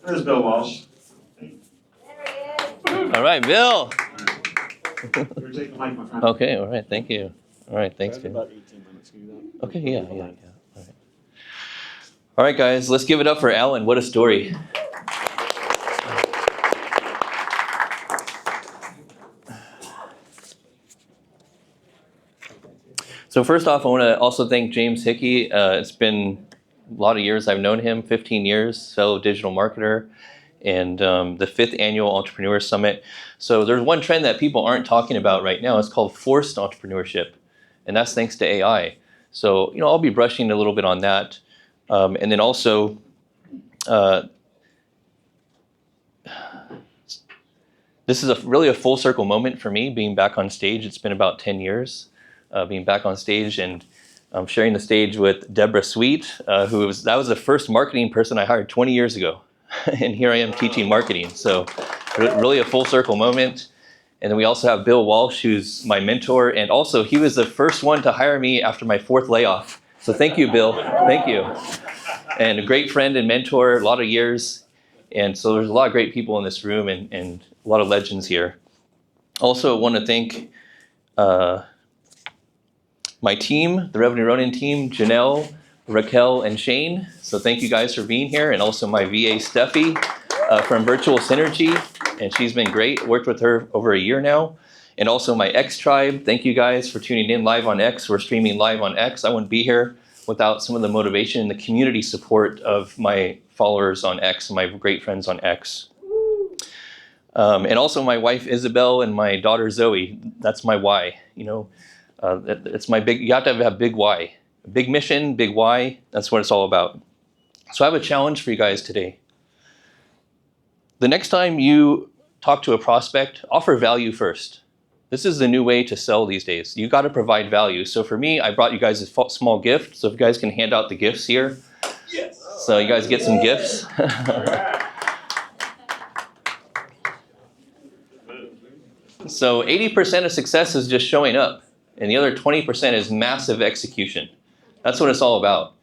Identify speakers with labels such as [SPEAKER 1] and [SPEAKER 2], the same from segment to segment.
[SPEAKER 1] There's Bill Walsh.
[SPEAKER 2] All right, Bill.
[SPEAKER 1] You're taking the mic, my friend.
[SPEAKER 2] Okay, all right, thank you. All right, thanks, Bill.
[SPEAKER 1] About 18 minutes. Can you do that?
[SPEAKER 2] Okay, yeah. All right, guys, let's give it up for Alan. What a story. So first off, I want to also thank James Hickey. It's been a lot of years I've known him, 15 years, fellow digital marketer, and the 5th annual Entrepreneur Summit. So there's one trend that people aren't talking about right now. It's called forced entrepreneurship, and that's thanks to AI. So, I'll be brushing a little bit on that. And then also, this is really a full circle moment for me, being back on stage. It's been about 10 years being back on stage, and I'm sharing the stage with Deborah Sweet, that was the first marketing person I hired 20 years ago. And here I am teaching marketing. So really a full circle moment. And then we also have Bill Walsh, who's my mentor. And also he was the first one to hire me after my 4th layoff. So thank you, Bill. Thank you. And a great friend and mentor, a lot of years. And so there's a lot of great people in this room and a lot of legends here. Also want to thank my team, the Revenue Ronin team, Janelle, Raquel, and Shane. So thank you guys for being here. And also my VA, Steffi, from Virtual Synergy. And she's been great. Worked with her over a year now. And also my Xcribe. Thank you guys for tuning in live on X. We're streaming live on X. I wouldn't be here without some of the motivation and the community support of my followers on X and my great friends on X. And also my wife, Isabel, and my daughter, Zoe. That's my why, it's my big, you have to have a big why. A big mission, big why, that's what it's all about. So I have a challenge for you guys today. The next time you talk to a prospect, offer value first. This is the new way to sell these days. You got to provide value. So for me, I brought you guys a small gift. So if you guys can hand out the gifts here. Yes. So you guys get some gifts. So 80% of success is just showing up. And the other 20% is massive execution. That's what it's all about.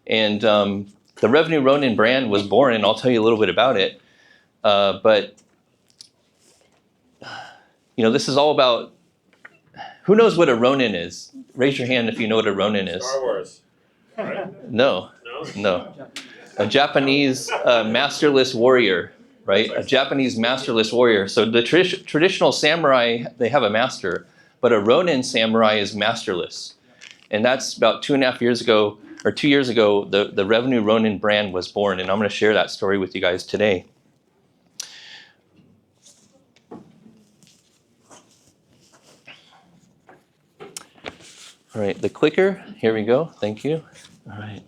[SPEAKER 2] And the Revenue Ronin brand was born, and I'll tell you a little bit about it. But this is all about, who knows what a Ronin is? Raise your hand if you know what a Ronin is.
[SPEAKER 1] Star Wars. Right?
[SPEAKER 2] No. A Japanese masterless warrior, right? A Japanese masterless warrior. So the traditional samurai, they have a master. But a Ronin samurai is masterless. And that's about 2.5 years ago, or 2 years ago, the Revenue Ronin brand was born. And I'm going to share that story with you guys today. All right, the clicker, here we go. Thank you. All right.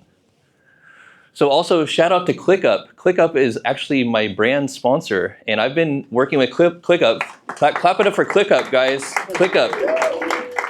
[SPEAKER 2] So also shout out to ClickUp. ClickUp is actually my brand sponsor, and I've been working with ClickUp. Clap it up for ClickUp, guys. ClickUp.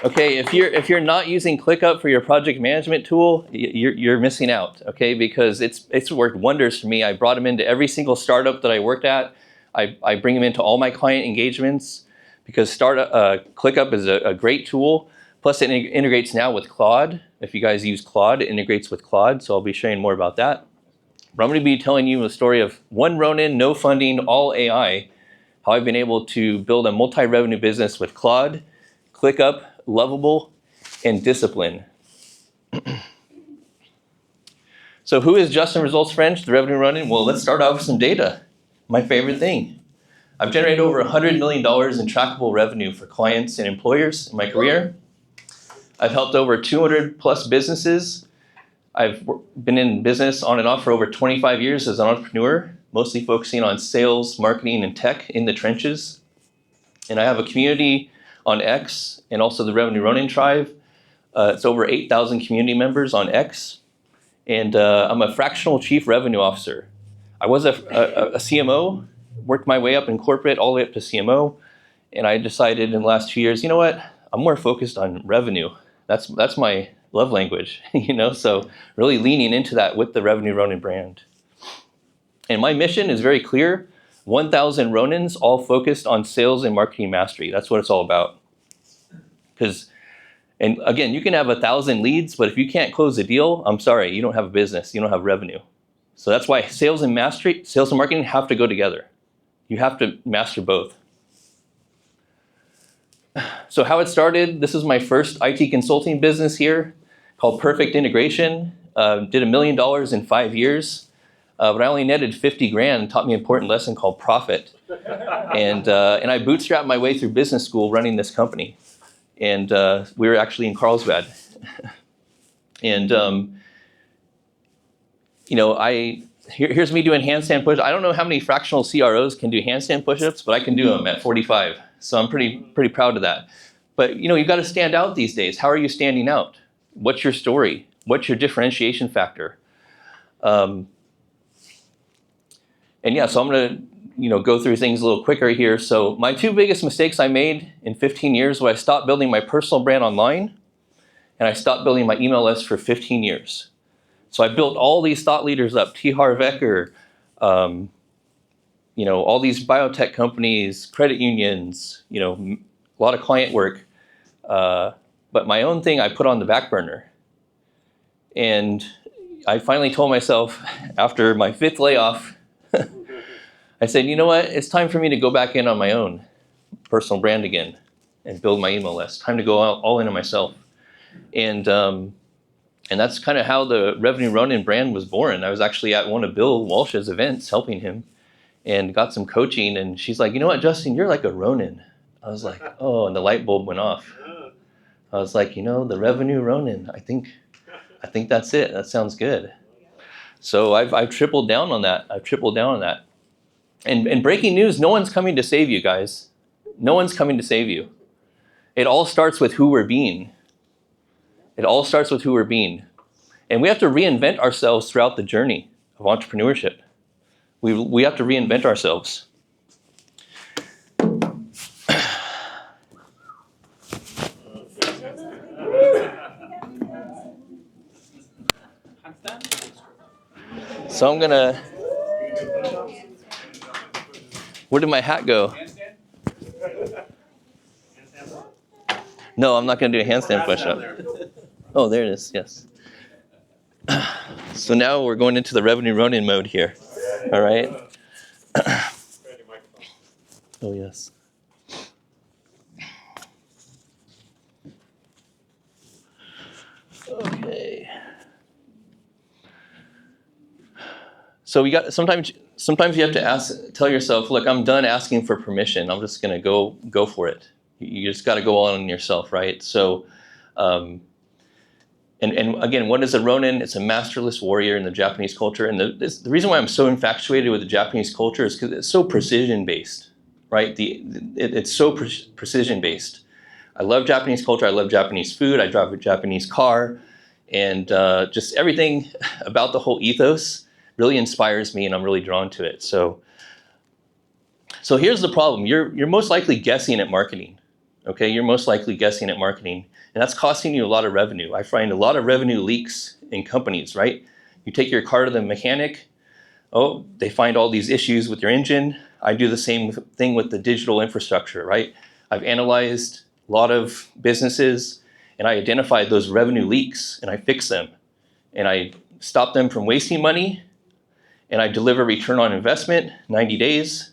[SPEAKER 2] Okay, if you're not using ClickUp for your project management tool, you're missing out. Okay, because it's worked wonders for me. I brought them into every single startup that I worked at. I bring them into all my client engagements because ClickUp is a great tool. Plus, it integrates now with Claude. If you guys use Claude, it integrates with Claude, so I'll be sharing more about that. But I'm going to be telling you a story of one Ronin, no funding, all AI, how I've been able to build a multi-revenue business with Claude, ClickUp, Lovable, and Discipline. So who is Justin Results French, the Revenue Ronin? Well, let's start out with some data. My favorite thing. I've generated over $100 million in trackable revenue for clients and employers in my career. I've helped over 200 plus businesses. I've been in business on and off for over 25 years as an entrepreneur, mostly focusing on sales, marketing, and tech in the trenches. And I have a community on X and also the Revenue Ronin tribe. It's over 8,000 community members on X. And I'm a fractional chief revenue officer. I was a CMO, worked my way up in corporate all the way up to CMO. And I decided in the last 2 years, you know what? I'm more focused on revenue. That's my love language, so really leaning into that with the Revenue Ronin brand. And my mission is very clear, 1,000 Ronins all focused on sales and marketing mastery. That's what it's all about. And again, you can have 1,000 leads, but if you can't close a deal, I'm sorry, you don't have a business, you don't have revenue. So that's why sales and marketing have to go together. You have to master both. So how it started, this is my first IT consulting business here called Perfect Integration. Did $1 million in 5 years, but I only netted 50 grand and taught me an important lesson called profit. And I bootstrapped my way through business school running this company. And we were actually in Carlsbad. And here's me doing handstand push-ups. I don't know how many fractional CROs can do handstand push-ups, but I can do them at 45. So I'm pretty proud of that. But you've got to stand out these days. How are you standing out? What's your story? What's your differentiation factor? So I'm gonna go through things a little quicker here. So my 2 biggest mistakes I made in 15 years was I stopped building my personal brand online, and I stopped building my email list for 15 years. So I built all these thought leaders up, T. Harv Eker, all these biotech companies, credit unions, a lot of client work. But my own thing I put on the back burner. And I finally told myself after my 5th layoff, I said, you know what? It's time for me to go back in on my own personal brand again and build my email list. Time to go all in on myself. And that's kind of how the Revenue Ronin brand was born. I was actually at one of Bill Walsh's events helping him and got some coaching. And she's like, you know what, Justin, you're like a Ronin. I was like, oh, and the light bulb went off. I was like, the Revenue Ronin, I think that's it. That sounds good. So I've tripled down on that. And breaking news, no one's coming to save you, guys. No one's coming to save you. It all starts with who we're being. And we have to reinvent ourselves throughout the journey of entrepreneurship. We have to reinvent ourselves. So I'm gonna, where did my hat go? No, I'm not gonna do a handstand push-up. Oh, there it is, yes. So now we're going into the Revenue Ronin mode here, all right? Oh, yes. Okay. So sometimes you have to tell yourself, look, I'm done asking for permission. I'm just gonna go for it. You just gotta go on yourself, right? So, and again, what is a Ronin? It's a masterless warrior in the Japanese culture. And the reason why I'm so infatuated with the Japanese culture is because it's so precision-based, right? It's so precision-based. I love Japanese culture. I love Japanese food. I drive a Japanese car. And just everything about the whole ethos really inspires me, and I'm really drawn to it. So here's the problem. You're most likely guessing at marketing, okay? You're most likely guessing at marketing, and that's costing you a lot of revenue. I find a lot of revenue leaks in companies, right? You take your car to the mechanic, oh, they find all these issues with your engine. I do the same thing with the digital infrastructure, right? I've analyzed a lot of businesses, and I identified those revenue leaks, and I fix them, and I stop them from wasting money, and I deliver return on investment, 90 days.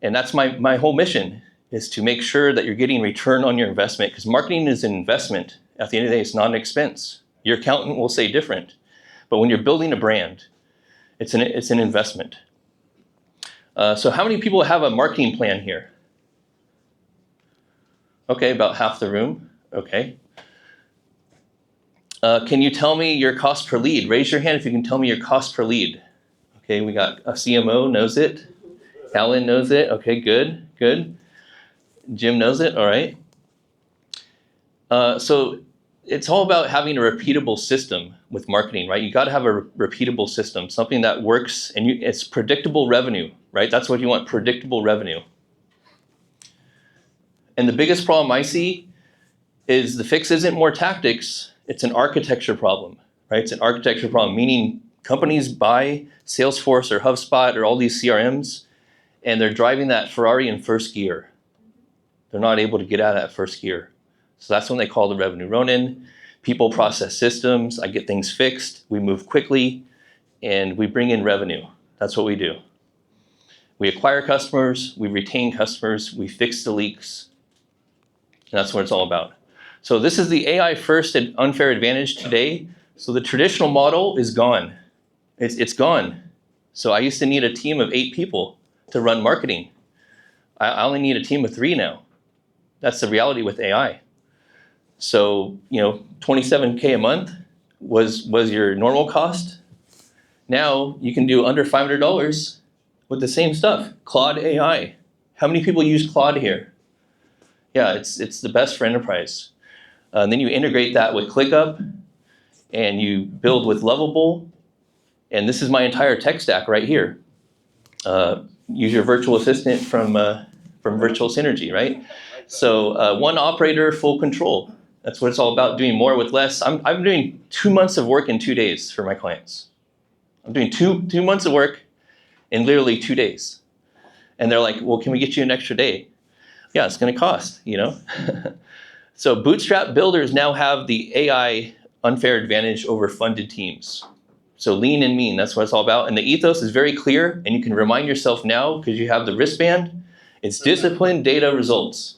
[SPEAKER 2] And that's my whole mission, is to make sure that you're getting return on your investment, because marketing is an investment. At the end of the day, it's not an expense. Your accountant will say different. But when you're building a brand, it's an investment. So how many people have a marketing plan here? Okay, about half the room. Okay. Can you tell me your cost per lead? Raise your hand if you can tell me your cost per lead. Okay, we got a CMO knows it. Alan knows it. Okay, good. Jim knows it. All right. So it's all about having a repeatable system with marketing, right? You got to have a repeatable system, something that works, and it's predictable revenue, right? That's what you want, predictable revenue. And the biggest problem I see is the fix isn't more tactics, it's an architecture problem, right? It's an architecture problem, meaning companies buy Salesforce or HubSpot or all these CRMs, and they're driving that Ferrari in first gear. They're not able to get out of that first gear. So that's when they call the Revenue Ronin. People, process, systems. I get things fixed. We move quickly. and we bring in revenue. That's what we do. We acquire customers, we retain customers, we fix the leaks. And that's what it's all about. So this is the AI first and unfair advantage today. So the traditional model is gone. It's gone. So I used to need a team of 8 people to run marketing. I only need a team of 3 now. That's the reality with AI. So, $27K a month was your normal cost. Now you can do under $500 with the same stuff. Claude AI. How many people use Claude here? Yeah, it's the best for enterprise. And then you integrate that with ClickUp, and you build with Lovable. And this is my entire tech stack right here. Use your virtual assistant from Virtual Synergy, right? So one operator, full control. That's what it's all about, doing more with less. I'm doing 2 months of work in 2 days for my clients. I'm doing two months of work in literally 2 days. And they're like, well, can we get you an extra day? Yeah, it's gonna cost, So bootstrap builders now have the AI unfair advantage over funded teams. So lean and mean, that's what it's all about. And the ethos is very clear, and you can remind yourself now because you have the wristband. It's discipline, data, results.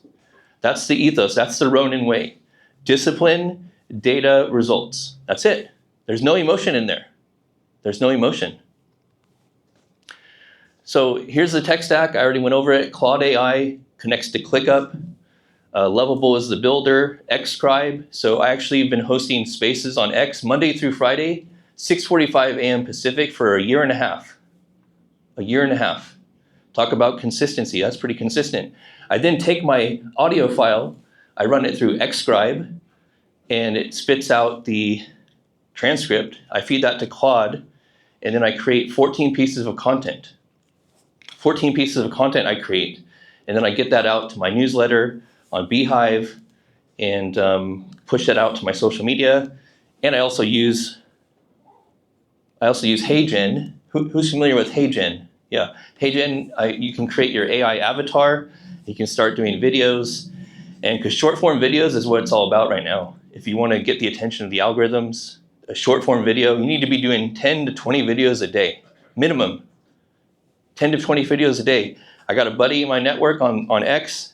[SPEAKER 2] That's the ethos, that's the Ronin way. Discipline, data, results. That's it. There's no emotion in there. There's no emotion. So here's the tech stack. I already went over it. Claude AI connects to ClickUp. Lovable is the builder. Xcribe. So I actually have been hosting spaces on X Monday through Friday, 6:45 a.m. Pacific for a year and a half. A year and a half. Talk about consistency. That's pretty consistent. I then take my audio file, I run it through Xcribe, and it spits out the transcript. I feed that to Claude, and then I create 14 pieces of content. 14 pieces of content I create, and then I get that out to my newsletter on Beehive, and push that out to my social media. And I also use HeyGen. Who's familiar with HeyGen? Yeah, HeyGen, you can create your AI avatar. You can start doing videos. And because short form videos is what it's all about right now. If you want to get the attention of the algorithms, a short form video, you need to be doing 10 to 20 videos a day, minimum. 10 to 20 videos a day. I got a buddy in my network on X,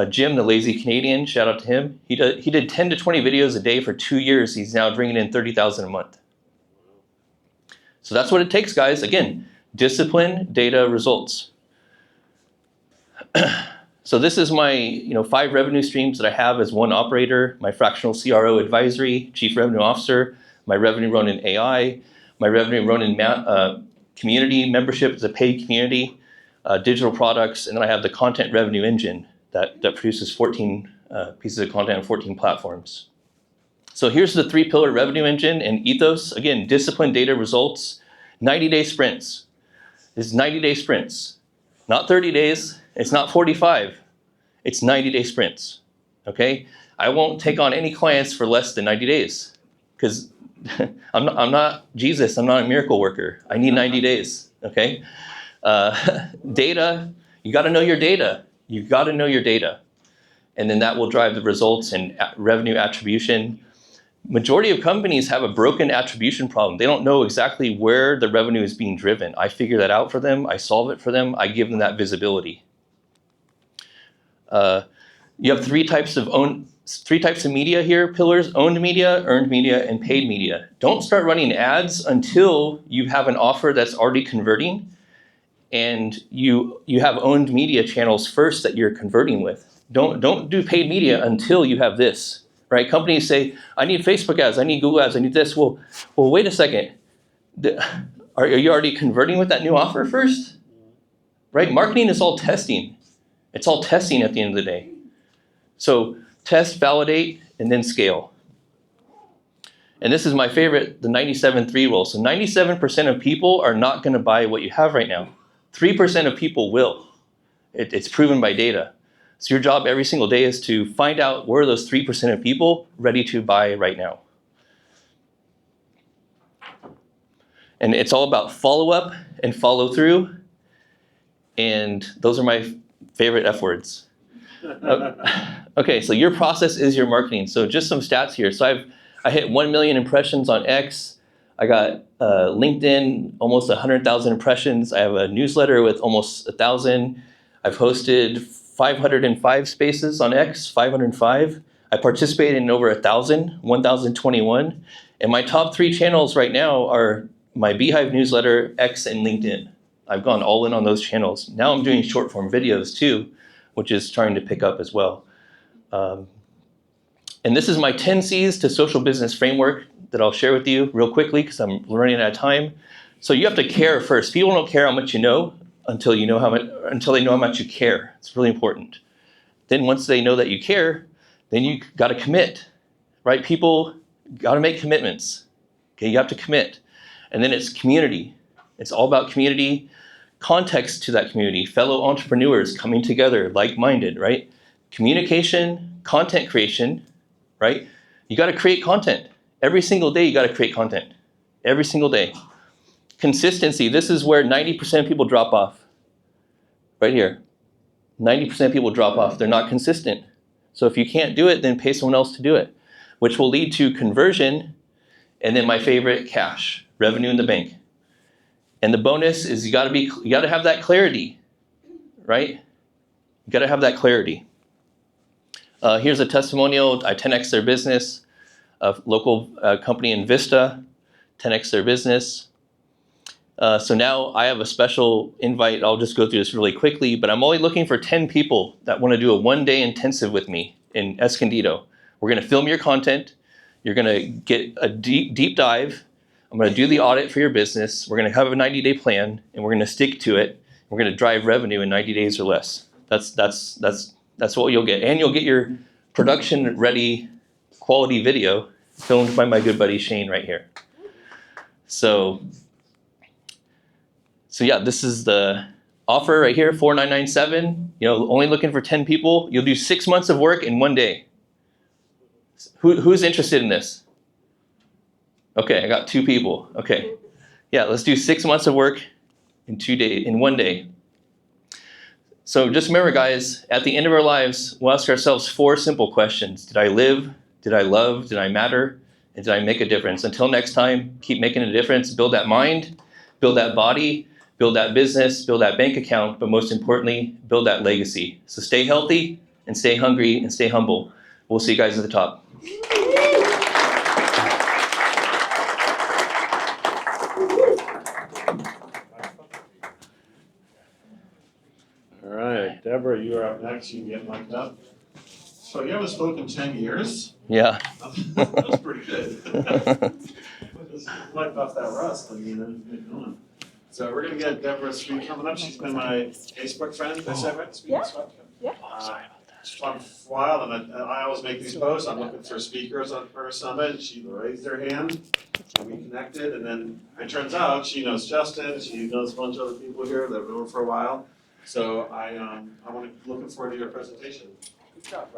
[SPEAKER 2] Jim, the lazy Canadian, shout out to him. He did 10 to 20 videos a day for 2 years. He's now bringing in $30,000 a month. So that's what it takes, guys. Again, discipline, data, results. So this is my 5 revenue streams that I have as one operator: my fractional CRO advisory, chief revenue officer, my Revenue Ronin AI, my Revenue Ronin community membership is a paid community, digital products, and then I have the content revenue engine that produces 14 pieces of content on 14 platforms. So here's the 3-pillar revenue engine and ethos. Again, discipline, data, results, 90-day sprints. This is 90-day sprints. Not 30 days, it's not 45, it's 90-day sprints, okay? I won't take on any clients for less than 90 days because I'm not Jesus, I'm not a miracle worker. I need 90 days, okay? Data, you gotta know your data. You gotta know your data. And then that will drive the results and revenue attribution. Majority of companies have a broken attribution problem. They don't know exactly where the revenue is being driven. I figure that out for them, I solve it for them, I give them that visibility. You have three types of media here, pillars: owned media, earned media, and paid media. Don't start running ads until you have an offer that's already converting, and you have owned media channels first that you're converting with. Don't do paid media until you have this. Right? Companies say, I need Facebook ads, I need Google ads, I need this. Well, wait a second. Are you already converting with that new offer first? Right? Marketing is all testing. It's all testing at the end of the day. So test, validate, and then scale. And this is my favorite, the 97-3 rule. So 97% of people are not going to buy what you have right now. 3% of people will. It's proven by data. So your job every single day is to find out where are those 3% of people ready to buy right now. And it's all about follow-up and follow-through. And those are my favorite F words. Okay, so your process is your marketing. So just some stats here. So I hit 1 million impressions on X. I got LinkedIn, almost 100,000 impressions. I have a newsletter with almost 1,000. I've hosted 505 spaces on X, 505. I participated in over 1,000, 1,021. And my top 3 channels right now are my Beehive newsletter, X, and LinkedIn. I've gone all in on those channels. Now I'm doing short form videos too, which is starting to pick up as well. And this is my 10 C's to social business framework that I'll share with you real quickly because I'm running out of time. So you have to care first. People don't care how much you know until they know how much you care. It's really important. Then once they know that you care, then you got to commit, right? People got to make commitments. Okay, you have to commit. And then it's community. It's all about community, context to that community, fellow entrepreneurs coming together, like-minded, right? Communication, content creation, right? You got to create content. Every single day you got to create content. Every single day. Consistency, this is where 90% of people drop off. Right here. 90% of people drop off. They're not consistent. So if you can't do it, then pay someone else to do it, which will lead to conversion, and then my favorite, cash, revenue in the bank. And the bonus is you got to have that clarity, right? You got to have that clarity. Here's a testimonial. I 10x their business. A local company in Vista, 10x their business. So now I have a special invite. I'll just go through this really quickly, but I'm only looking for 10 people that want to do a one-day intensive with me in Escondido. We're going to film your content. You're going to get a deep dive. I'm going to do the audit for your business. We're going to have a 90-day plan, and we're going to stick to it. We're going to drive revenue in 90 days or less. That's what you'll get. And you'll get your production-ready quality video filmed by my good buddy Shane right here. So yeah, this is the offer right here, $4,997. Only looking for 10 people. You'll do 6 months of work in one day. Who's interested in this? Okay, I got 2 people. Okay, yeah, let's do 6 months of work in one day. So just remember, guys, at the end of our lives, we'll ask ourselves 4 simple questions. Did I live? Did I love? Did I matter? And did I make a difference? Until next time, keep making a difference. Build that mind, build that body, build that business, build that bank account, but most importantly, build that legacy. So stay healthy and stay hungry and stay humble. We'll see you guys at the top.
[SPEAKER 1] All right, Deborah, you are up next. You can get mic'd up. So you haven't spoken 10 years.
[SPEAKER 2] Yeah.
[SPEAKER 1] That's pretty good. Just wipe off that rust and get going. So we're gonna get Deborah Street coming up. She's been my Facebook friend. Is that right?
[SPEAKER 3] Yeah.
[SPEAKER 1] She's fun for a while, and I always make these posts. I'm looking for speakers for a summit, and she raised her hand, and we connected, and then it turns out she knows Justin, she knows a bunch of other people here that have known her for a while. So I'm looking forward to your presentation. Good job.